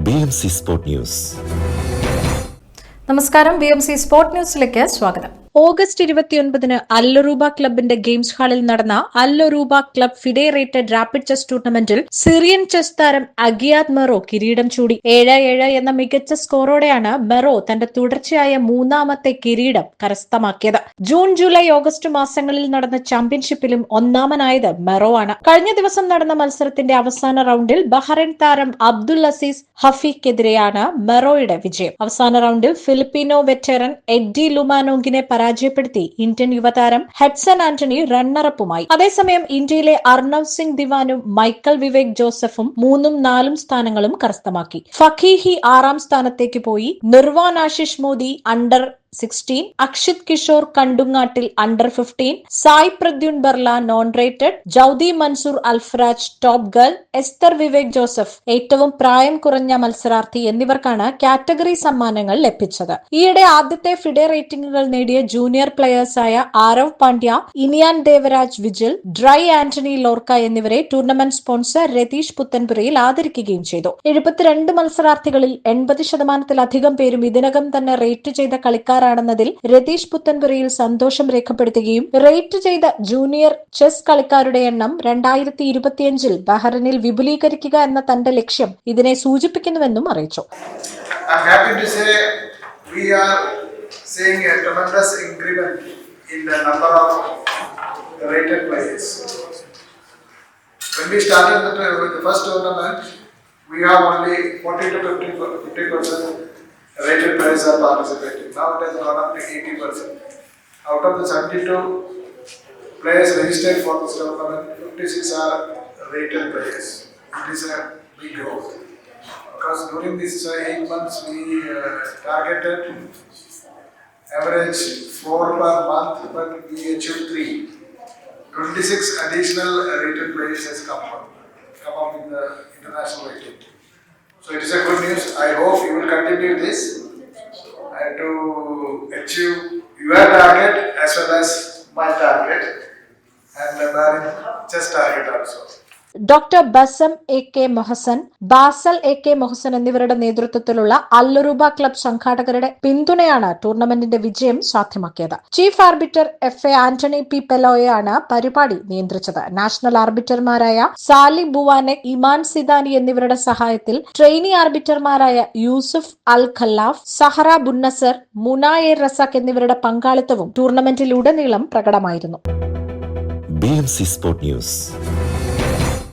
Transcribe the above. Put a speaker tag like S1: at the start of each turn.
S1: BMC Sport News.
S2: നമസ്കാരം, BMC sport ന്യൂസിലേക്ക് സ്വാഗതം. ഓഗസ്റ്റ് 29 അല്ലറൂബ ക്ലബിന്റെ ഗെയിംസ് ഹാളിൽ നടന്ന അല്ലറൂബ ക്ലബ് ഫിഡറേറ്റഡ് റാപ്പിഡ് ചെസ് ടൂർണമെന്റിൽ സിറിയൻ ചെസ് താരം അഗിയാദ് മെറോ കിരീടം ചൂടി. 7-7 എന്ന മികച്ച സ്കോറോടെയാണ് മെറോ തന്റെ തുടർച്ചയായ മൂന്നാമത്തെ കിരീടം കരസ്ഥമാക്കിയത്. ജൂൺ, ജൂലൈ, ഓഗസ്റ്റ് മാസങ്ങളിൽ നടന്ന ചാമ്പ്യൻഷിപ്പിലും ഒന്നാമനായത് മെറോ ആണ്. കഴിഞ്ഞ ദിവസം നടന്ന മത്സരത്തിന്റെ അവസാന റൌണ്ടിൽ ബഹ്റൈൻ താരം അബ്ദുൽ അസീസ് ഹഫീഖെതിരെയാണ് മെറോയുടെ വിജയം. അവസാന റൌണ്ടിൽ ഫിലിപ്പീനോ വെറ്ററൻ എഡ്ഡി ലുമാനോങ്കിനെ പരാജയപ്പെടുത്തി ഇന്ത്യൻ യുവതാരം ഹഡ്സൺ ആന്റണി റണ്ണറപ്പുമായി. അതേസമയം ഇന്ത്യയിലെ അർണവ് സിംഗ് ദിവാനും മൈക്കൽ വിവേക് ജോസഫും 3ഉം 4ഉം സ്ഥാനങ്ങളും കരസ്ഥമാക്കി. ഫഖീഹി 6ആം സ്ഥാനത്തേക്ക് പോയി. Nirvaan Ashish Modi under 16, Akshith Kishore Kandungattil under 15, Sai Pradyun Barla non rated, Joudi Mansour Alfaraj top girl, Esther Vivek Joseph ഏറ്റവും പ്രായം കുറഞ്ഞ മത്സരാർത്ഥി എന്നിവർക്കാണ് കാറ്റഗറി സമ്മാനങ്ങൾ ലഭിച്ചത്. ഈയിടെ ആദ്യത്തെ ഫിഡെ റേറ്റിംഗുകൾ നേടിയ ജൂനിയർ പ്ലെയേഴ്സായ ആരവ് പാണ്ഡ്യ, ഇനിയാൻ ദേവരാജ് വിജിൽ, ഡ്രൈ ആന്റണി ലോർക്ക എന്നിവരെ ടൂർണമെന്റ് സ്പോൺസർ രതീഷ് പുത്തൻപുരയിൽ ആദരിക്കുകയും ചെയ്തു. 72 മത്സരാർത്ഥികളിൽ 80%-ലധികം പേരും ഇതിനകം തന്നെ റേറ്റ് ചെയ്ത കളിക്കാരാണെന്നതിൽ രതീഷ് പുത്തൻപുരയിൽ സന്തോഷം രേഖപ്പെടുത്തുകയും റേറ്റ് ചെയ്ത ജൂനിയർ ചെസ് കളിക്കാരുടെ എണ്ണം 2025 ബഹ്റൈനിൽ വിപുലീകരിക്കുക എന്ന തന്റെ ലക്ഷ്യം ഇതിനെ സൂചിപ്പിക്കുന്നുവെന്നും അറിയിച്ചു.
S3: Seeing a tremendous increment in the number of rated players. When we started with the first tournament, we have only 40 to 50% rated players are participating. Now it has gone up to 80%. Out of the 72 players registered for this tournament, 56 are rated players. It is a big growth. Because during these 8 months we targeted average 4 per month, but we achieved 3. 26 additional rated players has come up in the international rating. So it is a good news. I hope you will continue this to achieve your target as well as my target and the chess target also.
S2: Doctor Bassam A.K. Mohsen, Basel A.K. Mohsen എന്നിവരുടെ നേതൃത്വത്തിലുള്ള അല്ലറൂബ club സംഘാടകരുടെ പിന്തുണയാണ് ടൂർണമെന്റിന്റെ വിജയം സാധ്യമാക്കിയത്. Chief arbiter F.A. Antony P. പെലോയാണ് പരിപാടി നിയന്ത്രിച്ചത്. നാഷണൽ ആർബിറ്റർമാരായ സാലി ബുവാനെ, ഇമാൻ സിദാനി എന്നിവരുടെ സഹായത്തിൽ ട്രെയിനി ആർബിറ്റർമാരായ Yousuf Al Khallaf, Zahra Bunasser, മുനായെ റസാഖ് എന്നിവരുടെ പങ്കാളിത്തവും ടൂർണമെന്റിലുടനീളം പ്രകടമായിരുന്നു.
S1: BMC Sport News.